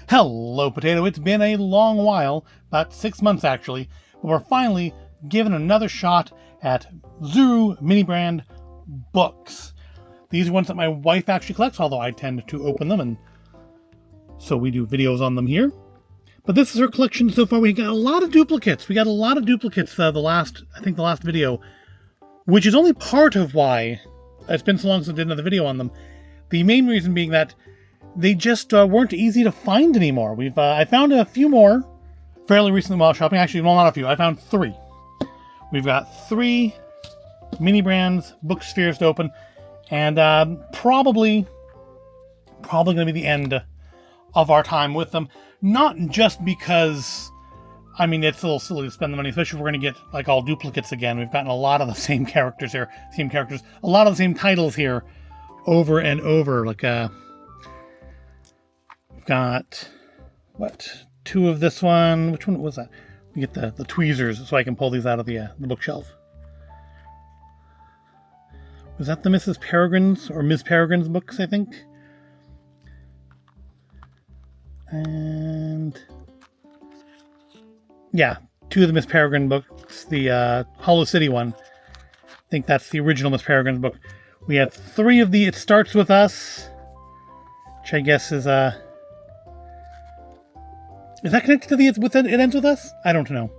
Hello, Potato. It's been a long while, about 6 months actually, but we're finally given another shot at Zuru Mini Brand Books. These are ones that my wife actually collects, although I tend to open them, and so we do videos on them here. But this is her collection so far. We got a lot of duplicates. We got a lot of duplicates the last video, which is only part of why it's been so long since I did another video on them. The main reason being that they just weren't easy to find anymore. I found a few more fairly recently while shopping. Actually, well, not a few. I found 3. We've got 3 Mini Brands Book spheres to open, and probably going to be the end of our time with them. Not just because, I mean, it's a little silly to spend the money, especially if we're going to get like all duplicates again. We've gotten a lot of the same characters here, a lot of the same titles here over and over. Like, we've got, 2 of this one. Which one was that? We get the tweezers so I can pull these out of the bookshelf. Was that the Mrs. Peregrine's or Ms. Peregrine's books, I think? And yeah, 2 of the Miss Peregrine books. The Hollow City one, I think that's the original Miss Peregrine's book. We have 3 of the It Starts With Us, which I guess is that connected to the It Ends With Us? I don't know.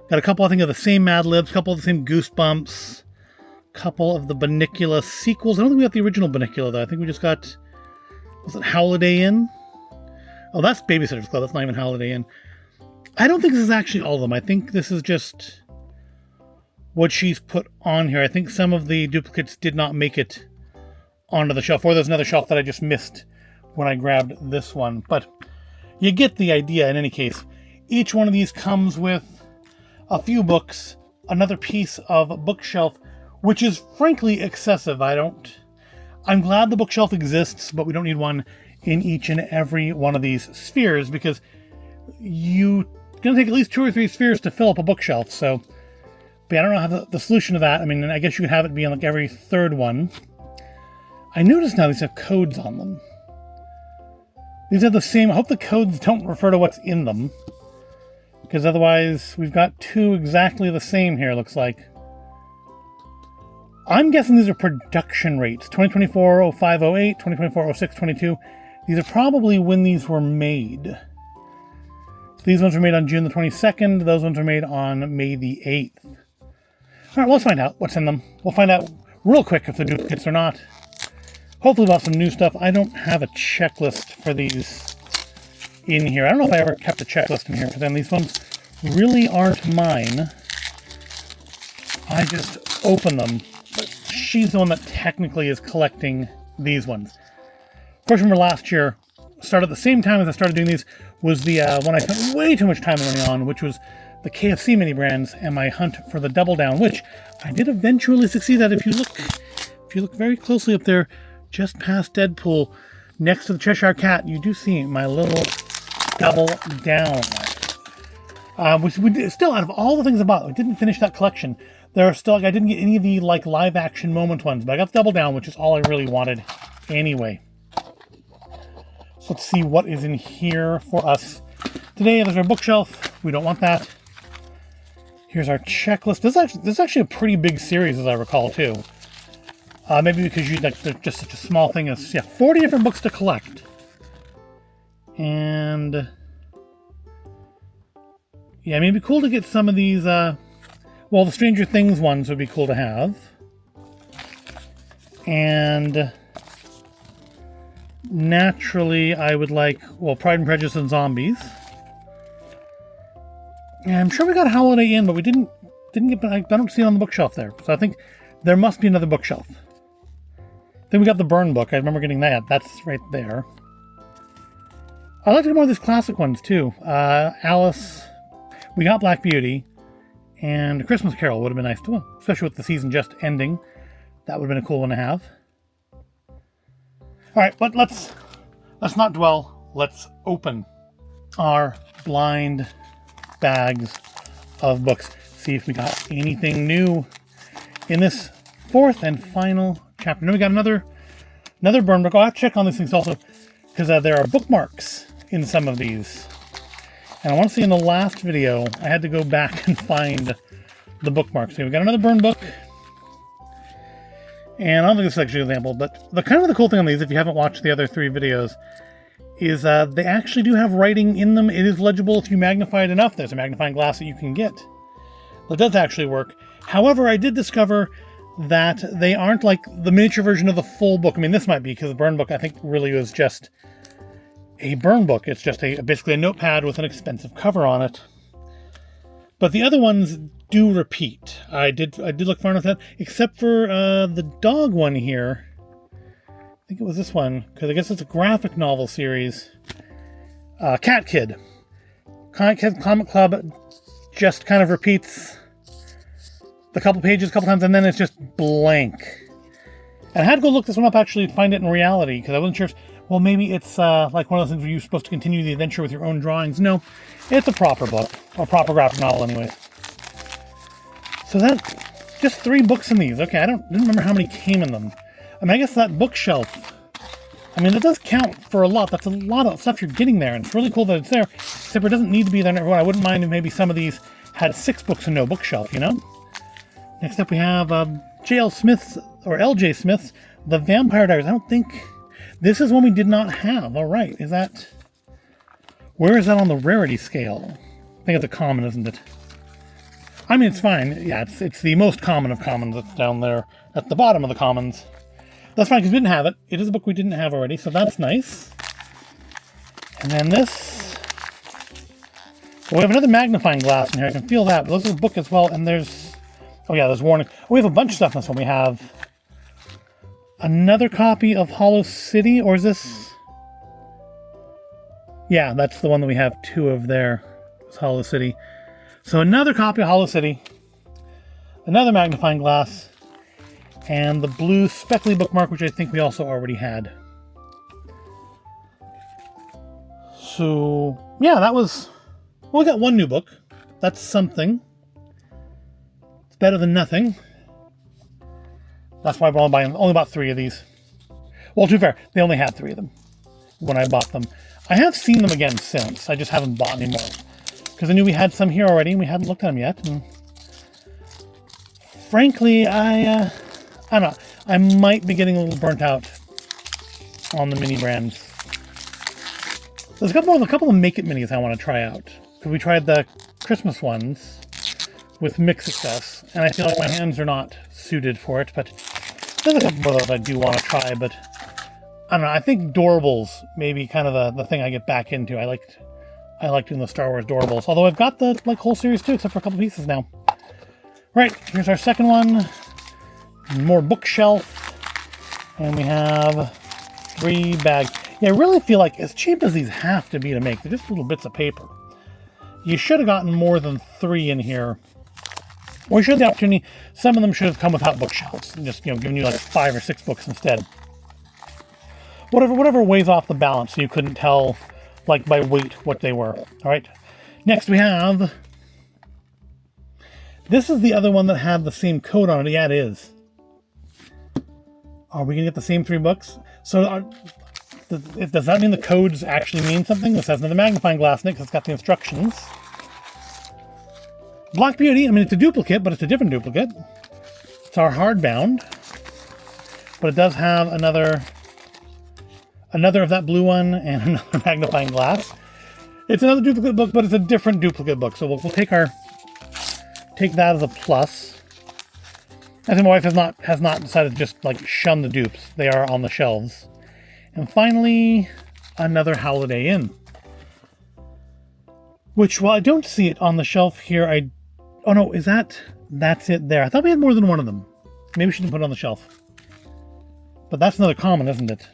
Got a couple, I think, of the same Mad Libs, a couple of the same Goosebumps, a couple of the Bunnicula sequels. I don't think we got the original Bunnicula, though. I think we just got, was it Holiday Inn? Oh, that's Babysitter's Club. That's not even Holiday Inn. I don't think this is actually all of them. I think this is just what she's put on here. I think some of the duplicates did not make it onto the shelf, or there's another shelf that I just missed when I grabbed this one. But you get the idea in any case. Each one of these comes with a few books, another piece of bookshelf, which is frankly excessive. I'm glad the bookshelf exists, but we don't need one in each and every one of these spheres, because it's going to take at least 2 or 3 spheres to fill up a bookshelf. So, but I don't know how the solution to that. I mean, I guess you could have it be in like every 3rd one. I notice now these have codes on them. These are the same. I hope the codes don't refer to what's in them, because otherwise we've got 2 exactly the same here, looks like. I'm guessing these are production rates. 2024 05 08, 2024 06 22. These are probably when these were made. So these ones were made on June the 22nd. Those ones were made on May the 8th. All right, let's find out what's in them. We'll find out real quick if they're duplicates or not. Hopefully we'll have some new stuff. I don't have a checklist for these in here. I don't know if I ever kept a checklist in here, because then these ones really aren't mine. I just open them. But she's the one that technically is collecting these ones. First one from last year, started at the same time as I started doing these, was the one I spent way too much time running on, which was the KFC Mini Brands and my hunt for the Double Down, which I did eventually succeed at. If you look very closely up there, just past Deadpool, next to the Cheshire Cat, you do see my little Double Down. Which we still, out of all the things I bought, I didn't finish that collection. There are still, I didn't get any of the like live action moment ones, but I got the Double Down, which is all I really wanted anyway. So let's see what is in here for us today. There's our bookshelf. We don't want that. Here's our checklist. This is actually a pretty big series, as I recall, too. Maybe because they're just such a small thing as 40 different books to collect. And yeah, I mean, it'd be cool to get some of these. The Stranger Things ones would be cool to have. And naturally, I would like, Pride and Prejudice and Zombies. Yeah, I'm sure we got Holiday Inn, but we didn't get, I don't see it on the bookshelf there. So I think there must be another bookshelf. Then we got the Burn book. I remember getting that. That's right there. I like to get more of these classic ones, too. Alice. We got Black Beauty. And A Christmas Carol would have been nice, too. Especially with the season just ending. That would have been a cool one to have. All right, but let's not dwell. Let's open our blind bags of books. See if we got anything new in this 4th and final chapter. Now we got another burn book. I'll have to check on these things also, because there are bookmarks in some of these. And I want to see in the last video, I had to go back and find the bookmarks. So we've got another burn book. And I don't think this is actually an example, but the kind of the cool thing on these, if you haven't watched the other 3 videos, is they actually do have writing in them. It is legible if you magnify it enough. There's a magnifying glass that you can get. That does actually work. However, I did discover that they aren't like the miniature version of the full book. I mean, this might be, because the burn book, I think, really was just a burn book. It's just basically a notepad with an expensive cover on it. But the other ones do repeat. I did look far enough at that, except for the dog one here. I think it was this one, because I guess it's a graphic novel series. Cat Kid. Comic Club just kind of repeats the couple pages a couple times, and then it's just blank. And I had to go look this one up, actually, to find it in reality, because I wasn't sure if, well, maybe it's like one of those things where you're supposed to continue the adventure with your own drawings. No, it's a proper book, or proper graphic novel anyways. So that, just 3 books in these. Okay, didn't remember how many came in them. I mean, I guess that bookshelf, I mean, it does count for a lot. That's a lot of stuff you're getting there, and it's really cool that it's there, except it doesn't need to be there in everyone. I wouldn't mind if maybe some of these had 6 books and no bookshelf, you know? Next up we have J.L. Smith's, or L.J. Smith's, The Vampire Diaries. I don't think, this is one we did not have. All right, is that, where is that on the rarity scale? I think it's a common, isn't it? I mean, it's fine. Yeah, it's the most common of commons. It's down there at the bottom of the commons. That's fine, because we didn't have it. It is a book we didn't have already, so that's nice. And then this. Well, we have another magnifying glass in here. I can feel that. But this is a book as well, and there's, oh yeah, there's warning. Oh, we have a bunch of stuff in this one. We have another copy of Hollow City, or is this? Yeah, that's the one that we have 2 of there. It's Hollow City. So another copy of Hollow City, another magnifying glass, and the blue speckly bookmark, which I think we also already had. So, yeah, that was, well, we got 1 new book. That's something. It's better than nothing. That's why we're only bought 3 of these. Well, to be fair, they only had 3 of them when I bought them. I have seen them again since. I just haven't bought any more, because I knew we had some here already and we hadn't looked at them yet. And frankly, I don't know. I might be getting a little burnt out on the mini brands. There's a couple of Make It minis I want to try out, because we tried the Christmas ones with mixed success, and I feel like my hands are not suited for it. But there's a couple of those I do want to try. But I don't know. I think Doorables may be kind of the thing I get back into. I like doing the Star Wars Doorables, although I've got the whole series too, except for a couple pieces now. Right, here's our second one. More bookshelf, and we have 3 bags. Yeah, I really feel like, as cheap as these have to be to make, they're just little bits of paper. You should have gotten more than 3 in here, or you should have the opportunity. Some of them should have come without bookshelves, and just, you know, giving you like 5 or 6 books instead. Whatever weighs off the balance, so you couldn't tell, like by weight, what they were. All right. Next we have. This is the other one that had the same code on it. Yeah, it is. Are we going to get the same 3 books? So does that mean the codes actually mean something? This has another magnifying glass in it because it's got the instructions. Black Beauty, I mean, it's a duplicate, but it's a different duplicate. It's our hardbound. But it does have another of that blue one and another magnifying glass. It's another duplicate book, but it's a different duplicate book. So we'll take that as a plus. I think my wife has not decided to just like shun the dupes. They are on the shelves. And finally, another Holiday Inn. Which, while I don't see it on the shelf here, oh no, that's it there. I thought we had more than one of them. Maybe we shouldn't put it on the shelf. But that's another common, isn't it?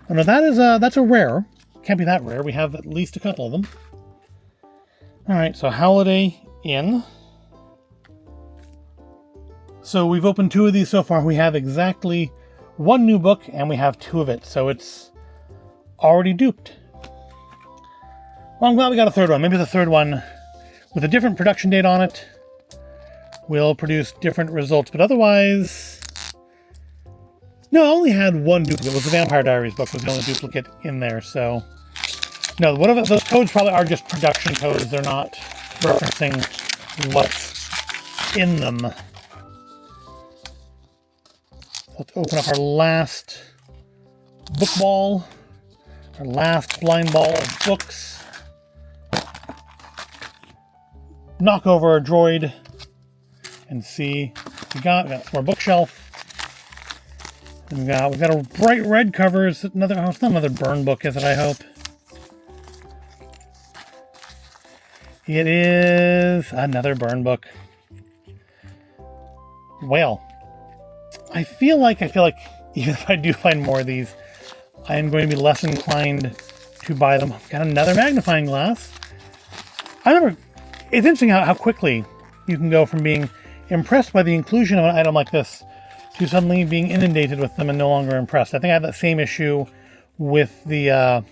Oh no, that's a rare. Can't be that rare. We have at least a couple of them. Alright, so Holiday Inn. So we've opened 2 of these so far. We have exactly 1 new book, and we have 2 of it. So it's already duped. Well, I'm glad we got a 3rd one. Maybe the 3rd one, with a different production date on it, will produce different results. But otherwise, no, I only had 1 duplicate. It was the Vampire Diaries book was the only duplicate in there. So No, whatever, those codes probably are just production codes. They're not referencing what's in them. Let's open up our last book ball. Our last blind ball of books. Knock over a droid and see what we got. We got some more bookshelf. And we've got a bright red cover. It's another, oh, it's not another burn book, is it? I hope. It is another burn book. Well, I feel like even if I do find more of these, I am going to be less inclined to buy them. Got another magnifying glass. I remember, it's interesting how quickly you can go from being impressed by the inclusion of an item like this to suddenly being inundated with them and no longer impressed. I think I had that same issue with the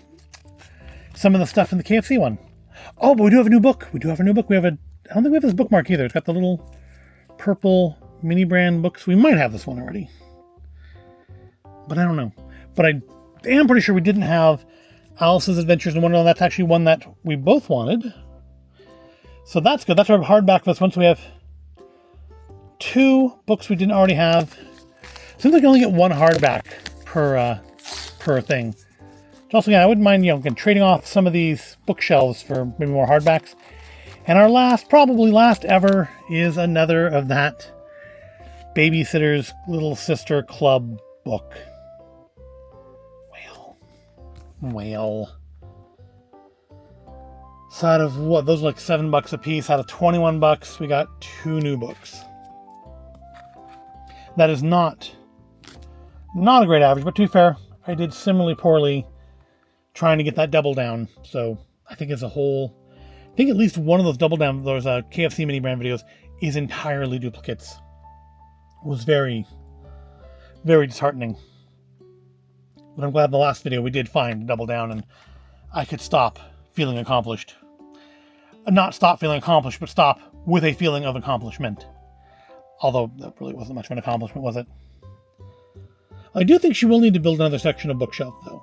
some of the stuff in the KFC one. Oh, but we do have a new book. We have a, I don't think we have this bookmark either. It's got the little purple mini brand books. We might have this one already, but I don't know. But I am pretty sure we didn't have Alice's Adventures in Wonderland. That's actually one that we both wanted. So that's good. That's our hardback for this one. So we have 2 books we didn't already have. Seems like you only get 1 hardback per thing. Also, again, I wouldn't mind, again, trading off some of these bookshelves for maybe more hardbacks. And our last, probably last ever, is another of that Babysitter's Little Sister Club book. Well. So out of what, those are like $7 a piece. Out of 21 bucks, we got 2 new books. That is not a great average, but to be fair, I did similarly poorly trying to get that double down. So I think as a whole, I think at least one of those double down, those KFC mini brand videos is entirely duplicates. It was very, very disheartening. But I'm glad in the last video we did find double down and I could stop feeling accomplished. Not stop feeling accomplished, but stop with a feeling of accomplishment. Although that really wasn't much of an accomplishment, was it? I do think she will need to build another section of bookshelf, though.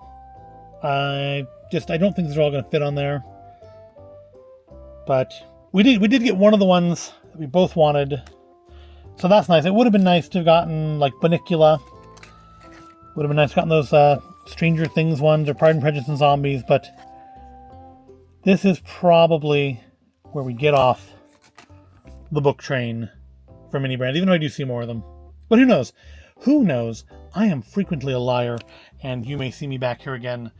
I don't think they're all going to fit on there. But we did get one of the ones that we both wanted. So that's nice. It would have been nice to have gotten, like, Bunnicula. Would have been nice to have gotten those Stranger Things ones, or Pride and Prejudice and Zombies, but this is probably where we get off the book train for mini brands, even though I do see more of them. But who knows? Who knows? I am frequently a liar, and you may see me back here again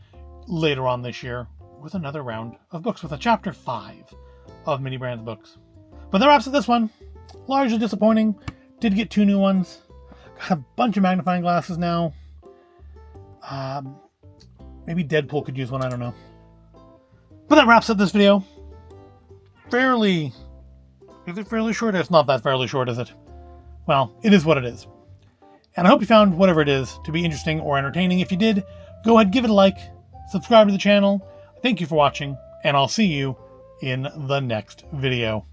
later on this year with another round of books, with a chapter 5 of Mini Brands Books. But that wraps up this one. Largely disappointing. Did get 2 new ones. Got a bunch of magnifying glasses now. Maybe Deadpool could use one, I don't know. But that wraps up this video. Is it fairly short? It's not that fairly short, is it? Well, it is what it is. And I hope you found whatever it is to be interesting or entertaining. If you did, go ahead, give it a like, subscribe to the channel. Thank you for watching, and I'll see you in the next video.